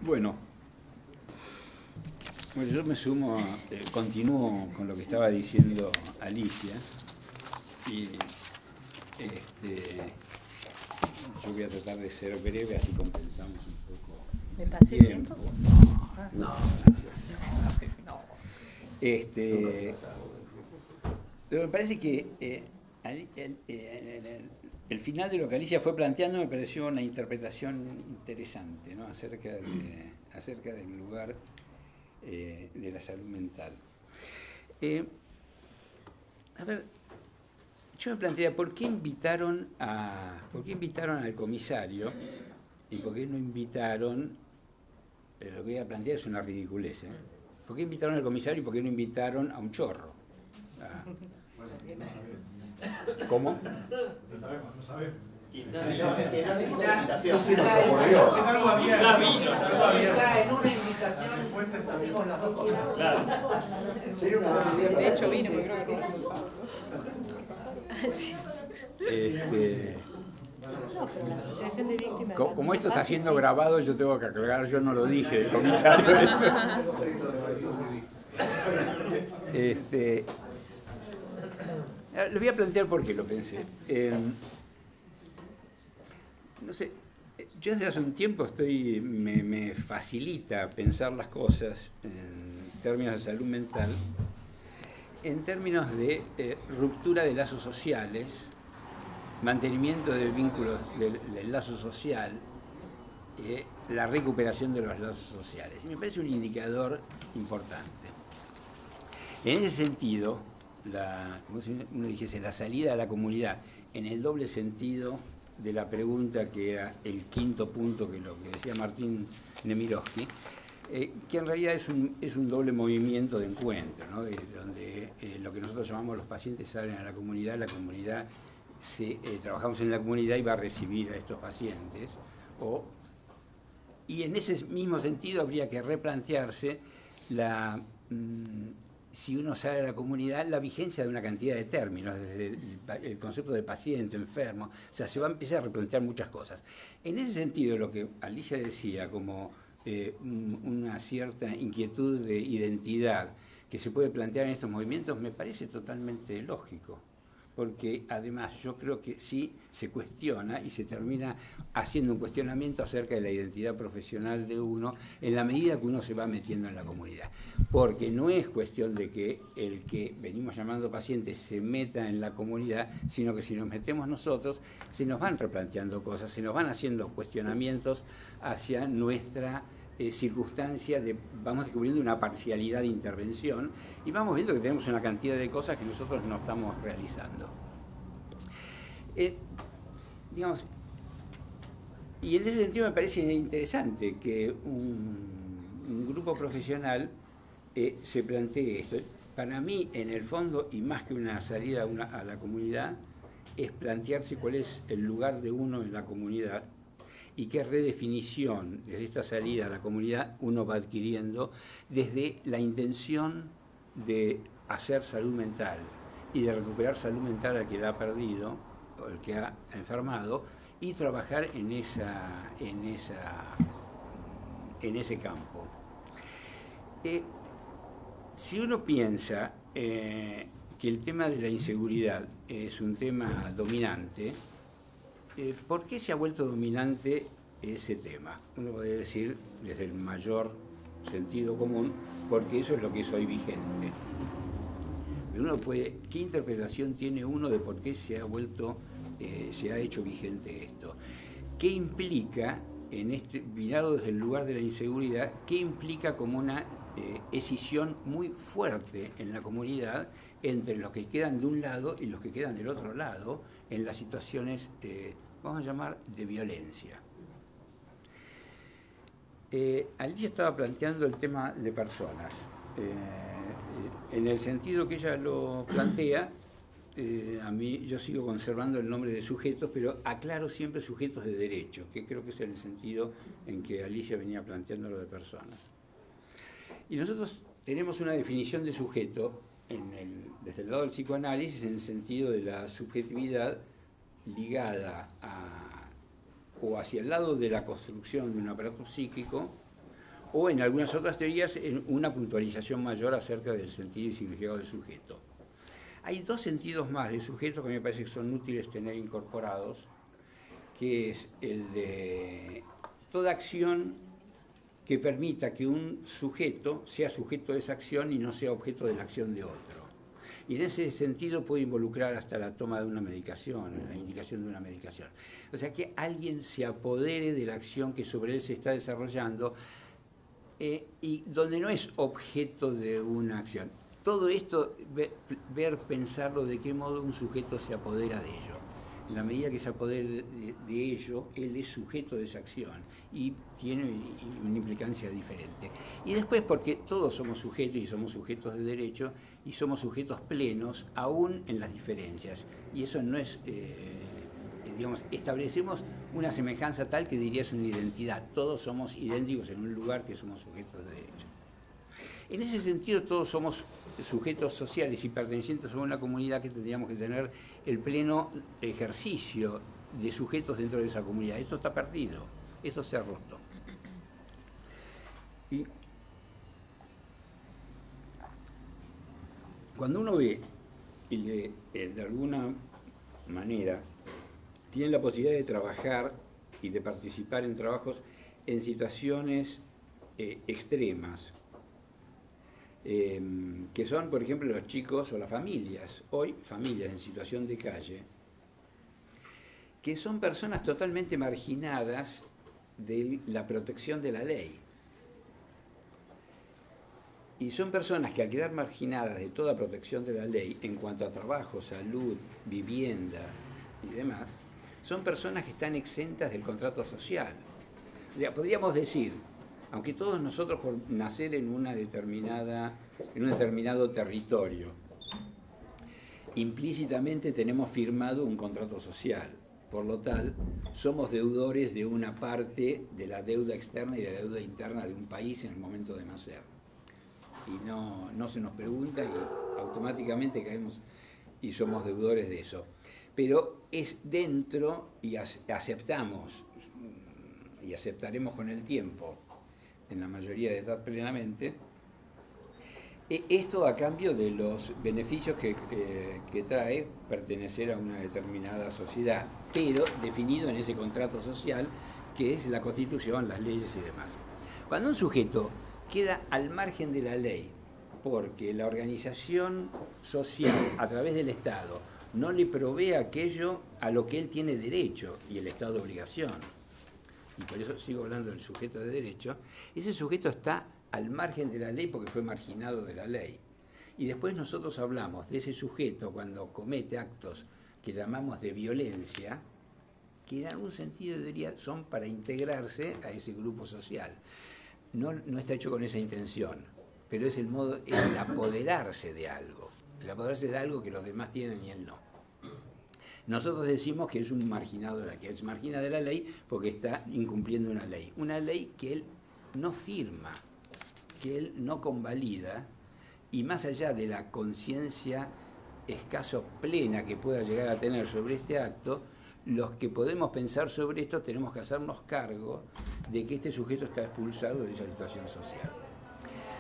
Bueno, yo me sumo, continúo con lo que estaba diciendo Alicia y yo voy a tratar de ser breve, así compensamos un poco. ¿Me pasé el tiempo? No, pero me parece que el final de lo que Alicia fue planteando me pareció una interpretación interesante, ¿no? acerca del lugar de la salud mental. A ver, yo me planteé, ¿por qué invitaron al comisario y por qué no invitaron, lo que voy a plantear es una ridiculez, ¿por qué invitaron al comisario y por qué no invitaron a un chorro? ¿Cómo? No sabemos. Quizás no se nos ocurrió. Quizás vino. Quizás en una invitación hacemos las dos cosas. Claro. Sería una buena idea. De hecho vino, pero creo que No, pero la asociación de víctimas. Como esto está siendo grabado, yo tengo que aclarar, yo no lo dije, el comisario. Le voy a plantear por qué lo pensé. No sé, yo desde hace un tiempo me facilita pensar las cosas en términos de salud mental, en términos de ruptura de lazos sociales, mantenimiento del vínculo del lazo social, la recuperación de los lazos sociales. Y me parece un indicador importante. En ese sentido, como si uno dijese, la salida a la comunidad, en el doble sentido de la pregunta que era el quinto punto, que lo que decía Martín Nemirovsky, que en realidad es un doble movimiento de encuentro, ¿no? Donde lo que nosotros llamamos los pacientes salen a la comunidad trabajamos en la comunidad y va a recibir a estos pacientes, y en ese mismo sentido habría que replantearse si uno sale a la comunidad, la vigencia de una cantidad de términos, desde el concepto de paciente, enfermo, o sea, se va a empezar a replantear muchas cosas. En ese sentido, lo que Alicia decía como una cierta inquietud de identidad que se puede plantear en estos movimientos, me parece totalmente lógico. Porque además yo creo que sí se cuestiona y se termina haciendo un cuestionamiento acerca de la identidad profesional de uno en la medida que uno se va metiendo en la comunidad. Porque no es cuestión de que el que venimos llamando paciente se meta en la comunidad, sino que si nos metemos nosotros, se nos van replanteando cosas, se nos van haciendo cuestionamientos hacia nuestra circunstancia, vamos descubriendo una parcialidad de intervención y vamos viendo que tenemos una cantidad de cosas que nosotros no estamos realizando. Y en ese sentido me parece interesante que un grupo profesional se plantee esto. Para mí, en el fondo, y más que una salida a la comunidad, es plantearse cuál es el lugar de uno en la comunidad y qué redefinición desde esta salida a la comunidad uno va adquiriendo desde la intención de hacer salud mental y de recuperar salud mental al que la ha perdido o el que ha enfermado y trabajar en ese campo. Si uno piensa que el tema de la inseguridad es un tema dominante, ¿por qué se ha vuelto dominante ese tema? Uno puede decir, desde el mayor sentido común, porque eso es lo que es hoy vigente. Pero ¿qué interpretación tiene uno de por qué se ha hecho vigente esto? ¿Qué implica, mirado desde el lugar de la inseguridad, qué implica como una escisión muy fuerte en la comunidad entre los que quedan de un lado y los que quedan del otro lado en las situaciones vamos a llamar de violencia? Alicia estaba planteando el tema de personas. En el sentido que ella lo plantea, a mí yo sigo conservando el nombre de sujetos, pero aclaro siempre sujetos de derecho, que creo que es el sentido en que Alicia venía planteando lo de personas. Y nosotros tenemos una definición de sujeto desde el lado del psicoanálisis en el sentido de la subjetividad ligada o hacia el lado de la construcción de un aparato psíquico o en algunas otras teorías en una puntualización mayor acerca del sentido y significado del sujeto. Hay dos sentidos más del sujeto que me parece que son útiles tener incorporados, que es el de toda acción que permita que un sujeto sea sujeto de esa acción y no sea objeto de la acción de otro. Y en ese sentido puede involucrar hasta la toma de una medicación, la indicación de una medicación. O sea, que alguien se apodere de la acción que sobre él se está desarrollando y donde no es objeto de una acción. Todo esto, pensarlo de qué modo un sujeto se apodera de ello. En la medida que se apodera de ello, él es sujeto de esa acción y tiene una implicancia diferente. Y después porque todos somos sujetos y somos sujetos de derecho y somos sujetos plenos aún en las diferencias. Y eso no es, digamos, establecemos una semejanza tal que dirías una identidad. Todos somos idénticos en un lugar que somos sujetos de derecho. En ese sentido todos somos sujetos sociales y pertenecientes a una comunidad que tendríamos que tener el pleno ejercicio de sujetos dentro de esa comunidad. Esto está perdido, esto se ha roto. Y cuando uno ve y de alguna manera tiene la posibilidad de trabajar y de participar en trabajos en situaciones extremas, que son, por ejemplo, los chicos o las familias, hoy familias en situación de calle, que son personas totalmente marginadas de la protección de la ley. Y son personas que al quedar marginadas de toda protección de la ley en cuanto a trabajo, salud, vivienda y demás, son personas que están exentas del contrato social. O sea, podríamos decir, aunque todos nosotros por nacer en un determinado territorio, implícitamente tenemos firmado un contrato social. Por lo tal, somos deudores de una parte de la deuda externa y de la deuda interna de un país en el momento de nacer. Y no se nos pregunta y automáticamente caemos y somos deudores de eso. Pero es dentro y aceptamos y aceptaremos con el tiempo, en la mayoría de edad plenamente, esto a cambio de los beneficios que trae pertenecer a una determinada sociedad, pero definido en ese contrato social que es la Constitución, las leyes y demás. Cuando un sujeto queda al margen de la ley porque la organización social a través del Estado no le provee aquello a lo que él tiene derecho y el Estado obligación, y por eso sigo hablando del sujeto de derecho, ese sujeto está al margen de la ley porque fue marginado de la ley. Y después nosotros hablamos de ese sujeto cuando comete actos que llamamos de violencia, que en algún sentido son para integrarse a ese grupo social. No está hecho con esa intención, pero es el apoderarse de algo, que los demás tienen y él no. Nosotros decimos que es un marginado de la que es margina de la ley porque está incumpliendo una ley que él no firma, que él no convalida, y más allá de la conciencia escaso plena que pueda llegar a tener sobre este acto, los que podemos pensar sobre esto tenemos que hacernos cargo de que este sujeto está expulsado de esa situación social.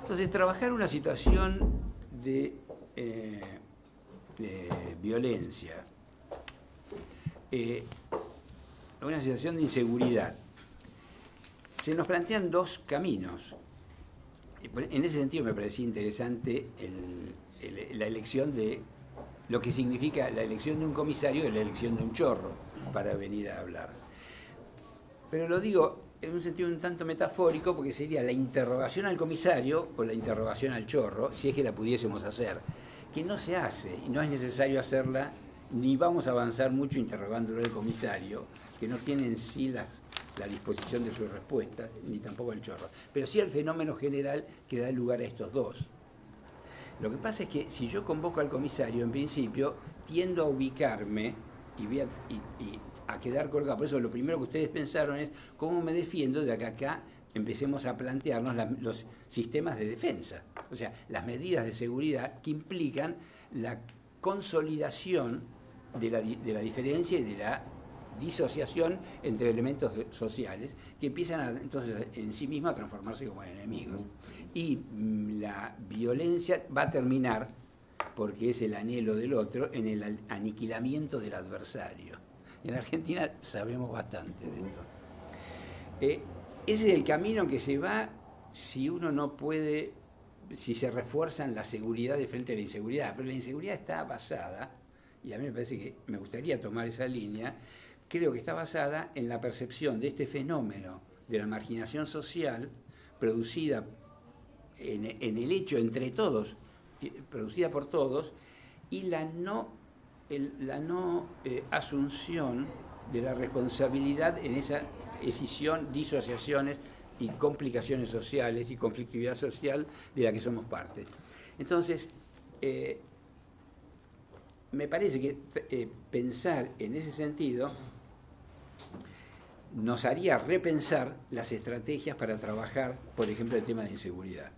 Entonces, trabajar una situación de violencia, una situación de inseguridad, se nos plantean dos caminos. En ese sentido me parecía interesante la elección de lo que significa la elección de un comisario y la elección de un chorro para venir a hablar. Pero lo digo en un sentido un tanto metafórico porque sería la interrogación al comisario o la interrogación al chorro, si es que la pudiésemos hacer, que no se hace y no es necesario hacerla, ni vamos a avanzar mucho interrogándolo al comisario, que no tiene en sí la disposición de sus respuestas, ni tampoco el chorro, pero sí el fenómeno general que da lugar a estos dos. Lo que pasa es que si yo convoco al comisario, en principio, tiendo a ubicarme y a quedar colgado. Por eso lo primero que ustedes pensaron es cómo me defiendo de que acá empecemos a plantearnos los sistemas de defensa, o sea, las medidas de seguridad que implican la consolidación de la diferencia y de la disociación entre elementos sociales que empiezan entonces en sí mismos a transformarse como enemigos. Y la violencia va a terminar, porque es el anhelo del otro, en el aniquilamiento del adversario. En Argentina sabemos bastante de esto. Ese es el camino que se va si uno no puede, si se refuerzan la seguridad de frente a la inseguridad. Pero la inseguridad está basada, y a mí me parece que me gustaría tomar esa línea, creo que está basada en la percepción de este fenómeno de la marginación social producida en el hecho entre todos, producida por todos, y la no asunción de la responsabilidad en esa escisión, disociaciones y complicaciones sociales y conflictividad social de la que somos parte. Entonces, me parece que pensar en ese sentido nos haría repensar las estrategias para trabajar, por ejemplo, el tema de inseguridad.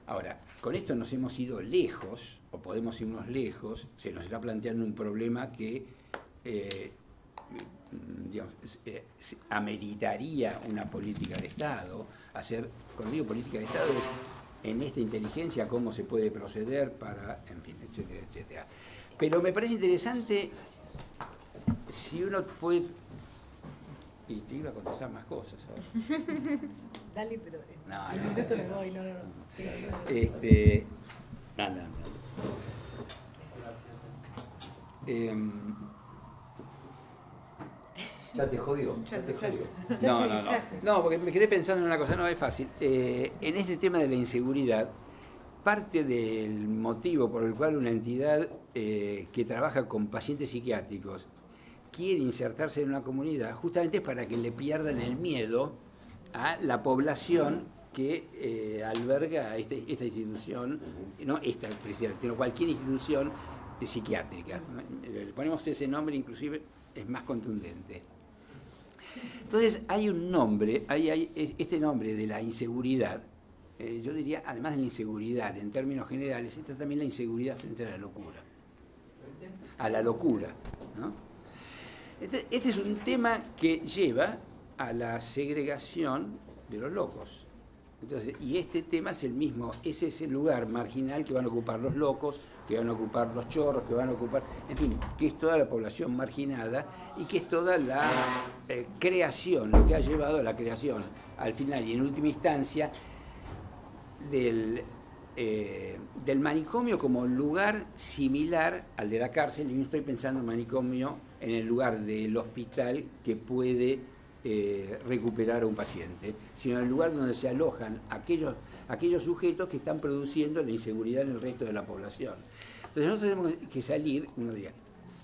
Ahora, con esto nos hemos ido lejos, o podemos irnos lejos, se nos está planteando un problema que ameritaría una política de Estado. Cuando digo política de Estado es en esta inteligencia cómo se puede proceder para, en fin, etcétera, etcétera. Pero me parece interesante si uno puede... Y te iba a contestar más cosas ahora. Dale, pero... No, el no. minuto le doy, no. Nada. Ya te jodió, ya te jodió. No, porque me quedé pensando en una cosa, no es fácil. En este tema de la inseguridad, parte del motivo por el cual una entidad que trabaja con pacientes psiquiátricos quiere insertarse en una comunidad, justamente es para que le pierdan el miedo a la población que alberga esta institución, no esta precisamente, sino cualquier institución psiquiátrica. Le ponemos ese nombre, inclusive es más contundente. Entonces hay un nombre, hay este nombre de la inseguridad, yo diría, además de la inseguridad en términos generales, está también la inseguridad frente a la locura. A la locura, ¿no? Este es un tema que lleva a la segregación de los locos. Entonces, y este tema es el mismo, ese es el lugar marginal que van a ocupar los locos, que van a ocupar los chorros, que van a ocupar, en fin, que es toda la población marginada y que es toda la creación, lo que ha llevado a la creación, al final y en última instancia, del manicomio como lugar similar al de la cárcel. Y no estoy pensando en manicomio en el lugar del hospital que puede recuperar a un paciente, sino en el lugar donde se alojan aquellos sujetos que están produciendo la inseguridad en el resto de la población. Entonces nosotros tenemos que salir, uno diría,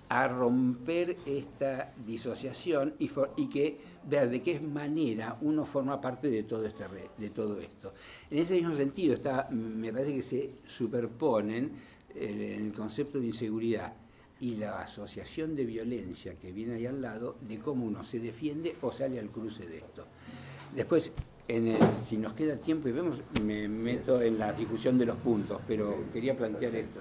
a romper esta disociación y que ver de qué manera uno forma parte de todo esto. En ese mismo sentido me parece que se superponen en el concepto de inseguridad y la asociación de violencia que viene ahí al lado, de cómo uno se defiende o sale al cruce de esto. Después, si nos queda tiempo y vemos, me meto en la discusión de los puntos, pero quería plantear esto.